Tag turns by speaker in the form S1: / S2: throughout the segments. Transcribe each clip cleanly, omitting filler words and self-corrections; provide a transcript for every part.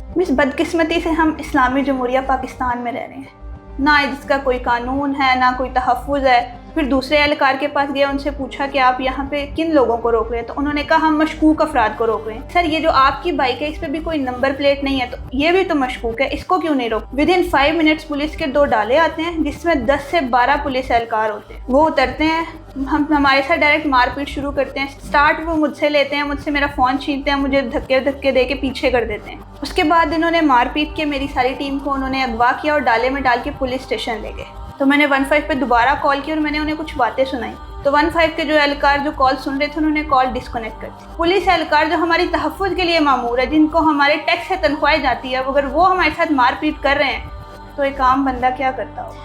S1: Miss बदकिस्मती से हम इस्लामी जमहूरिया पाकिस्तान में रह रहे हैं, ना इसका कोई कानून है ना कोई तहफ़्फ़ुज़ है। फिर दूसरे एहलकार के पास गया, उनसे पूछा कि आप यहाँ पे किन लोगों को रोक रहे हैं, तो उन्होंने कहा हम मशकूक अफराद को रोक रहे हैं। सर ये जो आपकी बाइक है इस पर भी कोई नंबर प्लेट नहीं है, तो ये भी तो मशकूक है, इसको क्यों नहीं रोक। विदिन 5 मिनट्स पुलिस के 2 डाले आते हैं जिसमें 10 से 12 पुलिस एहलकार होते हैं। वो उतरते हैं, हम हमारे साथ डायरेक्ट मारपीट शुरू करते हैं। स्टार्ट वो मुझसे लेते हैं, मुझसे मेरा फ़ोन छीनते हैं, मुझे धक्के धक्के दे के पीछे कर देते हैं। उसके बाद इन्होंने मारपीट के मेरी सारी टीम को उन्होंने अगवा किया और डाले में डाल के पुलिस स्टेशन ले गए। तो मैंने 15 पे दोबारा कॉल की और मैंने उन्हें कुछ बातें सुनाई। तो 15 के जो एहलकार जो कॉल सुन रहे थे उन्होंने कॉल डिस्कनेक्ट कर दी। पुलिस एहलकार जो हमारी तहफ़्फ़ुज़ के लिए मामूर है, जिनको हमारे टैक्स से तनख्वाहें जाती है, अगर वो हमारे साथ मारपीट कर रहे हैं तो एक आम बंदा क्या करता हो।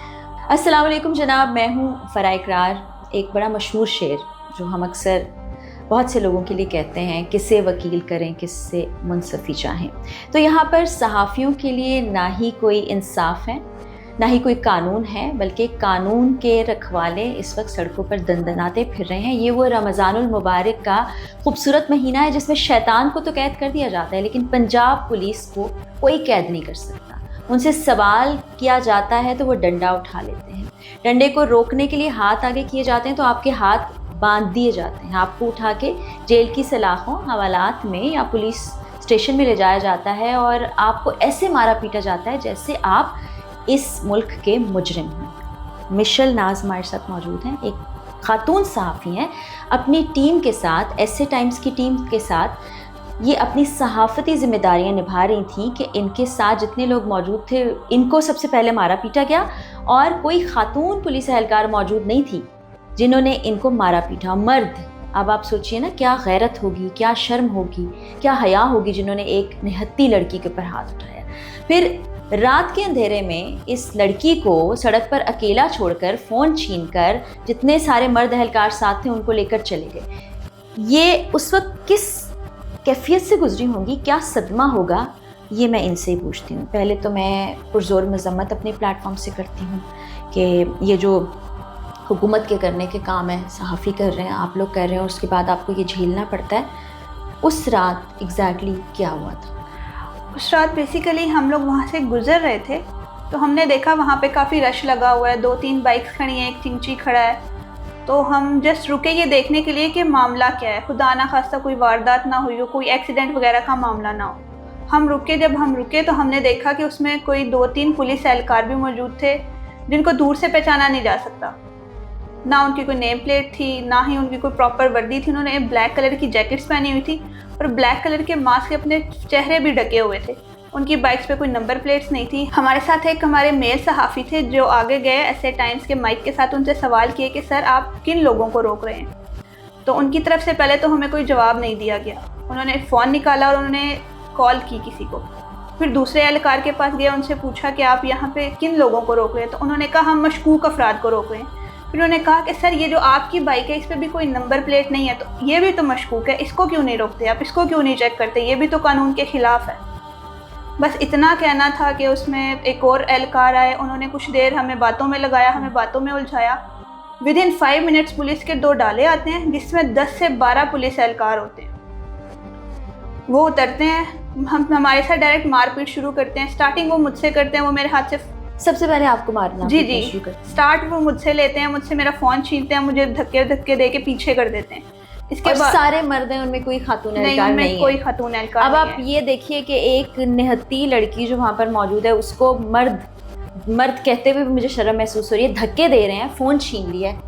S2: अस्सलाम वालेकुम जनाब, मैं हूँ फ़रा इकरार। एक बड़ा मशहूर शेर जो हम अक्सर बहुत से लोगों के लिए कहते हैं, किससे वकील करें किससे मुंसफ़ी चाहें। तो यहाँ पर सहाफ़ियों के लिए ना ही कोई इंसाफ है ना ही कोई कानून है, बल्कि कानून के रखवाले इस वक्त सड़कों पर दंदनाते फिर रहे हैं। ये वो रमज़ानुल मुबारक का खूबसूरत महीना है जिसमें शैतान को तो कैद कर दिया जाता है, लेकिन पंजाब पुलिस को कोई कैद नहीं कर सकता। उनसे सवाल किया जाता है तो वो डंडा उठा लेते हैं। डंडे को रोकने के लिए हाथ आगे किए जाते हैं तो आपके हाथ बांध दिए जाते हैं। आपको उठा के जेल की सलाखों हवालात में या पुलिस स्टेशन में ले जाया जाता है और आपको ऐसे मारा पीटा जाता है जैसे आप इस मुल्क के मुजरिम हैं। मिशेल नाज हमारे साथ मौजूद हैं, एक खातून सहाफ़ी हैं। अपनी टीम के साथ, एसए टाइम्स की टीम के साथ ये अपनी सहाफ़ती ज़िम्मेदारियां निभा रही थी कि इनके साथ जितने लोग मौजूद थे इनको सबसे पहले मारा पीटा गया और कोई खातून पुलिस एहलकार मौजूद नहीं थी जिन्होंने इनको मारा पीटा। मर्द, अब आप सोचिए ना, क्या गैरत होगी, क्या शर्म होगी, क्या हया होगी जिन्होंने एक निहत्ती लड़की के ऊपर हाथ उठाया। फिर रात के अंधेरे में इस लड़की को सड़क पर अकेला छोड़कर फ़ोन छीनकर जितने सारे मर्द एहलकार साथ थे उनको लेकर चले गए। ये उस वक्त किस कैफियत से गुजरी होंगी, क्या सदमा होगा, ये मैं इनसे ही पूछती हूँ। पहले तो मैं पुरज़ोर मज़म्मत अपने प्लेटफॉर्म से करती हूँ कि ये जो हुकूमत के करने के काम है सहाफ़ी कर रहे हैं, आप लोग कर रहे हैं, उसके बाद आपको ये झेलना पड़ता है। उस रात एग्जैक्टली क्या हुआ था?
S1: उस रात बेसिकली हम लोग वहाँ से गुज़र रहे थे तो हमने देखा वहाँ पे काफ़ी रश लगा हुआ है, 2-3 बाइक्स खड़ी हैं, एक चिंची खड़ा है। तो हम जस्ट रुके ये देखने के लिए कि मामला क्या है, खुदा ना खास्ता कोई वारदात ना हुई हो, कोई एक्सीडेंट वगैरह का मामला ना हो। हम रुके, जब हम रुके तो हमने देखा कि उसमें कोई 2-3 पुलिस एहलकार भी मौजूद थे जिनको दूर से पहचाना नहीं जा सकता। ना उनकी कोई नेम प्लेट थी, ना ही उनकी कोई प्रॉपर वर्दी थी। उन्होंने ब्लैक कलर की जैकेट्स पहनी हुई थी और ब्लैक कलर के मास्क अपने चेहरे भी ढके हुए थे। उनकी बाइक्स पे कोई नंबर प्लेट्स नहीं थी। हमारे साथ एक हमारे मेल सहाफ़ी थे जो आगे गए एसए टाइम्स के माइक के साथ, उनसे सवाल किए कि सर आप किन लोगों को रोक रहे हैं। तो उनकी तरफ से पहले तो हमें कोई जवाब नहीं दिया गया। उन्होंने फ़ोन निकाला और उन्होंने कॉल की किसी को। फिर दूसरे एहलकार के पास गया, उनसे पूछा कि आप यहाँ पे किन लोगों को रोक रहे हैं, तो उन्होंने कहा हम मशकूक अफराद को रोक रहे हैं। फिर उन्होंने कहा कि सर ये जो आपकी बाइक है इस पर भी कोई नंबर प्लेट नहीं है, तो ये भी तो मशकूक है, इसको क्यों नहीं रोकते आप, इसको क्यों नहीं चेक करते, ये भी तो कानून के ख़िलाफ़ है। बस इतना कहना था कि उसमें एक और एहलकार आए, उन्होंने कुछ देर हमें बातों में लगाया, हमें बातों में उलझाया। विदिन 5 मिनट्स पुलिस के 2 डाले आते हैं जिसमें 10 से 12 पुलिस एहलकार होते हैं। वो उतरते हैं, हम हमारे साथ डायरेक्ट मारपीट शुरू करते हैं। स्टार्टिंग वो मुझसे करते हैं, वो मेरे हाथ से
S2: सबसे पहले आपको मारना?
S1: जी स्टार्ट वो मुझसे लेते हैं, मुझसे मेरा फ़ोन छीनते हैं, मुझे धक्के धक्के दे के पीछे कर देते हैं।
S2: इसके बाद सारे मर्द हैं, उनमें कोई खातून एहलकार नहीं है?
S1: कोई खातून एहलकार।
S2: अब आप ये देखिए कि एक निहत्ती लड़की जो वहाँ पर मौजूद है उसको मर्द कहते हुए भी मुझे शर्म महसूस हो रही है, धक्के दे रहे हैं, फ़ोन छीन लिया है।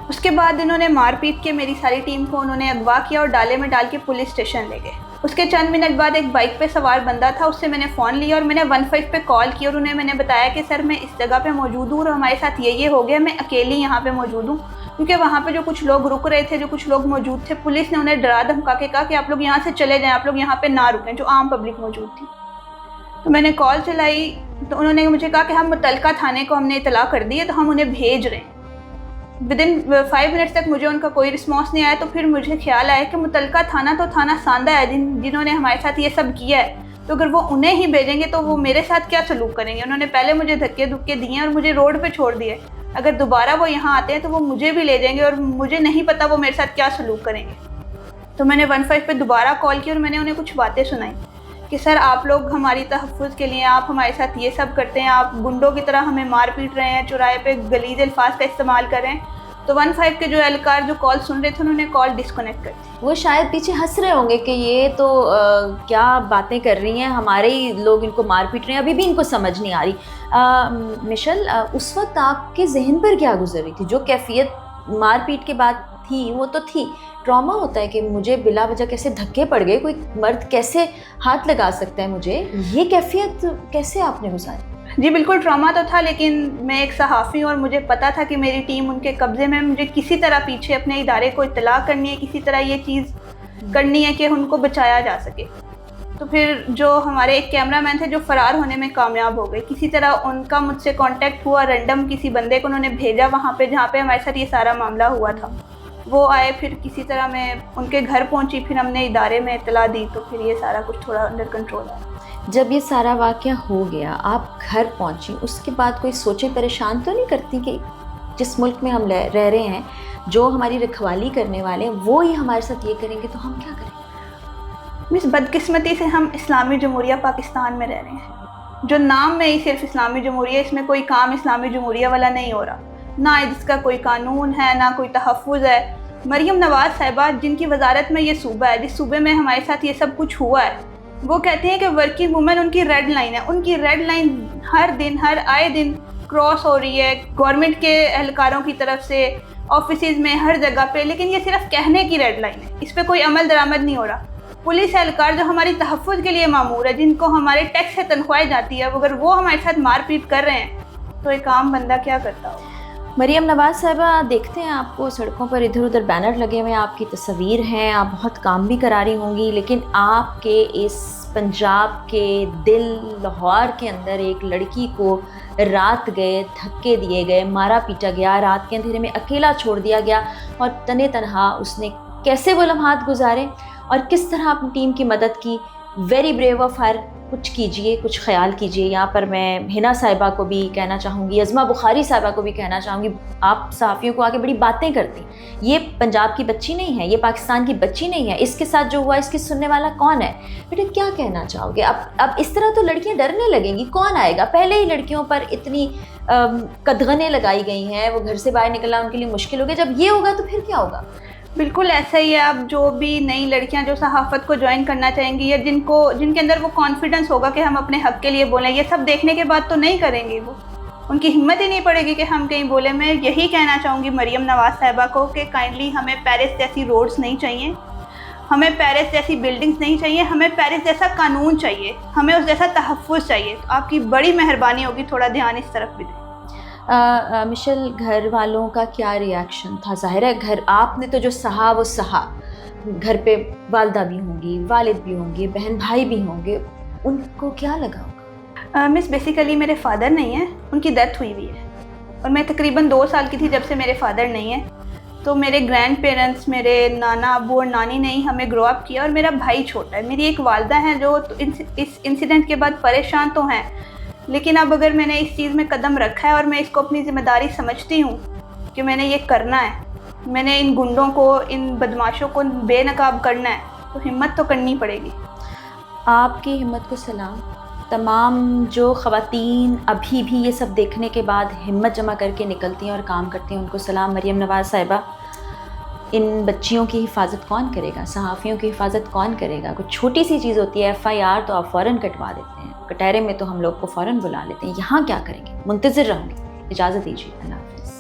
S2: उसके बाद इन्होंने मारपीट के मेरी सारी टीम को उन्होंने अगवा किया और डाले में डाल के पुलिस स्टेशन ले गए। उसके चंद मिनट बाद एक बाइक पे सवार बंदा था, उससे मैंने फ़ोन लिया और मैंने 15 पे कॉल की और उन्हें मैंने बताया कि सर मैं इस जगह पे मौजूद हूँ और हमारे साथ ये हो गया, मैं अकेली यहाँ पे मौजूद हूँ। क्योंकि वहाँ पे जो कुछ लोग रुक रहे थे, जो कुछ लोग मौजूद थे, पुलिस ने उन्हें डरा धमका के कहा कि आप लोग यहाँ से चले जाएँ, आप लोग यहाँ पर ना रुकें, जो आम पब्लिक मौजूद थी। तो मैंने कॉल चलाई तो उन्होंने मुझे कहा कि हम मुतलका थाने को हमने इतला कर दी है, तो हम उन्हें भेज रहे हैं। विदिन 5 मिनट्स तक मुझे उनका कोई रिस्पॉन्स नहीं आया। तो फिर मुझे ख्याल आया कि मुतलका थाना तो थाना सांदा है, जिन्होंने हमारे साथ ये सब किया है, तो अगर वो उन्हें ही भेजेंगे तो वो मेरे साथ क्या सलूक करेंगे। उन्होंने पहले मुझे धक्के धुक्के दिए और मुझे रोड पे छोड़ दिए। अगर दोबारा वो यहाँ आते हैं तो वो मुझे भी ले जाएंगे और मुझे नहीं पता वो मेरे साथ क्या सलूक करेंगे। तो मैंने 15 पे दोबारा कॉल की और मैंने उन्हें कुछ बातें सुनाई
S1: कि सर आप लोग हमारी तहफ़्फ़ुज़ के लिए आप हमारे साथ ये सब करते हैं, आप गुंडों की तरह हमें मार पीट रहे हैं, चौराहे पे गलीज़ अल्फाज का इस्तेमाल कर रहे हैं। तो 15 के जो एहलकार जो कॉल सुन रहे थे उन्होंने कॉल डिस्कनेक्ट कर दी।
S2: वो शायद पीछे हंस रहे होंगे कि ये तो क्या बातें कर रही हैं, हमारे ही लोग इनको मार पीट रहे हैं, अभी भी इनको समझ नहीं आ रही। मिशेल, उस वक्त आपके जहन पर क्या गुजर रही थी? जो कैफियत मार पीट के बाद थी वो तो थी, ट्रॉमा होता है कि मुझे बिला वजह कैसे धक्के पड़ गए, कोई मर्द कैसे हाथ लगा सकता है मुझे, ये कैफियत कैसे आपने गुजारी?
S1: जी बिल्कुल ट्रॉमा तो था, लेकिन मैं एक सहाफ़ी हूँ और मुझे पता था कि मेरी टीम उनके कब्ज़े में, मुझे किसी तरह पीछे अपने इदारे को इत्तला करनी है, किसी तरह ये चीज़ करनी है कि उनको बचाया जा सके। तो फिर जो हमारे एक कैमरामैन थे जो फ़रार होने में कामयाब हो गए, किसी तरह उनका मुझसे कांटेक्ट हुआ, रैंडम किसी बंदे को उन्होंने भेजा वहाँ पे जहाँ पे हमारे साथ ये सारा मामला हुआ था। वो आए, फिर किसी तरह मैं उनके घर पहुँची, फिर हमने इदारे में इत्तला दी, तो फिर ये सारा कुछ थोड़ा अंडर कंट्रोल आया।
S2: जब ये सारा वाक़या हो गया, आप घर पहुंची, उसके बाद कोई सोचे परेशान तो नहीं करती कि जिस मुल्क में हम रह रहे हैं, जो हमारी रखवाली करने वाले हैं वो ही हमारे साथ ये करेंगे तो हम क्या करेंगे?
S1: मिस बदकिस्मती से हम इस्लामी जमहूरिया पाकिस्तान में रह रहे हैं, जो नाम में ही सिर्फ इस्लामी जमहूरिया, इसमें कोई काम इस्लामी जमहूरिया वाला नहीं हो रहा, ना इसका कोई कानून है, ना कोई तहफ़्फ़ुज़ है। मरियम नवाज़ साहिबा जिनकी वजारत में ये सूबा है, जिस सूबे में हमारे साथ ये सब कुछ हुआ है, वो कहती हैं कि वर्किंग वुमेन उनकी रेड लाइन है। उनकी रेड लाइन हर दिन, हर आए दिन क्रॉस हो रही है गवर्नमेंट के एहलकारों की तरफ से, ऑफिसेज में, हर जगह पे, लेकिन ये सिर्फ कहने की रेड लाइन है, इस पर कोई अमल दरामद नहीं हो रहा। पुलिस एहलकार जो हमारी तहफ़्फ़ुज़ के लिए मामूर है, जिनको हमारे टैक्स से तनख्वाहें जाती है, अगर वो हमारे साथ मारपीट कर रहे हैं तो एक आम बंदा क्या करता हो?
S2: मरियम नवाज़ साहिबा, देखते हैं आपको सड़कों पर इधर उधर बैनर लगे हुए हैं, आपकी तस्वीर हैं, आप बहुत काम भी करा रही होंगी, लेकिन आपके इस पंजाब के दिल लाहौर के अंदर एक लड़की को रात गए, धक्के दिए गए, मारा पीटा गया, रात के अंधेरे में अकेला छोड़ दिया गया और तने तनहा उसने कैसे वो लम्हात गुजारे और किस तरह अपनी टीम की मदद की। Very brave of her. कुछ कीजिए, कुछ ख्याल कीजिए। यहाँ पर मैं हिना साहिबा को भी कहना चाहूँगी, अज़मा बुखारी साहिबा को भी कहना चाहूँगी, आप सहाफ़ियों को आके बड़ी बातें करती, ये पंजाब की बच्ची नहीं है, ये पाकिस्तान की बच्ची नहीं है, इसके साथ जो हुआ इसकी सुनने वाला कौन है? बेटा क्या कहना चाहोगे? अब इस तरह तो लड़कियाँ डरने लगेंगी, कौन आएगा? पहले ही लड़कियों पर इतनी कदगनें लगाई गई हैं, वो घर से बाहर निकलना उनके लिए मुश्किल हो गया, जब ये होगा तो फिर क्या होगा?
S1: बिल्कुल ऐसा ही है। अब जो भी नई लड़कियां जो सहाफ़त को ज्वाइन करना चाहेंगी या जिनके अंदर वो कॉन्फिडेंस होगा कि हम अपने हक़ के लिए बोलें, ये सब देखने के बाद तो नहीं करेंगी, वो उनकी हिम्मत ही नहीं पड़ेगी कि हम कहीं बोले। मैं यही कहना चाहूँगी मरियम नवाज़ साहिबा को कि काइंडली हमें पेरिस जैसी रोड्स नहीं चाहिए, हमें पेरिस जैसी बिल्डिंग्स नहीं चाहिए, हमें पेरिस जैसा कानून चाहिए, हमें उस जैसा तहफ़्फ़ुज़ चाहिए। तो आपकी बड़ी मेहरबानी होगी थोड़ा ध्यान इस तरफ भी दें।
S2: मिशेल, घर वालों का क्या रिएक्शन था? ज़ाहिर है घर आपने तो जो सहा वो सहा, घर पे वालदा भी होंगी, वालिद भी होंगे, बहन भाई भी होंगे, उनको क्या लगा होगा?
S1: मिस बेसिकली मेरे फादर नहीं है, उनकी डेथ हुई हुई है और मैं तकरीबन 2 साल की थी जब से मेरे फादर नहीं है। तो मेरे ग्रैंड पेरेंट्स, मेरे नाना अबू और नानी ने ही हमें ग्रो अप किया और मेरा भाई छोटा है। मेरी एक वालदा है जो इस इंसिडेंट के बाद परेशान तो हैं, लेकिन अब अगर मैंने इस चीज़ में कदम रखा है और मैं इसको अपनी ज़िम्मेदारी समझती हूँ कि मैंने ये करना है, मैंने इन गुंडों को, इन बदमाशों को बेनकाब करना है, तो हिम्मत तो करनी पड़ेगी।
S2: आपकी हिम्मत को सलाम। तमाम जो ख़वातीन अभी भी ये सब देखने के बाद हिम्मत जमा करके निकलती हैं और काम करती हैं, उनको सलाम। मरियम नवाज़ साहिबा, इन बच्चियों की हिफाजत कौन करेगा? सहाफ़ियों की हिफाजत कौन करेगा? कुछ छोटी सी चीज़ होती है, FIR तो आप फ़ौरन कटवा देते हैं, कटहरे में तो हम लोग को फ़ौरन बुला लेते हैं, यहाँ क्या करेंगे? मुंतज़िर रहूँगी। इजाज़त दीजिए, अल्लाह हाफ़िज़।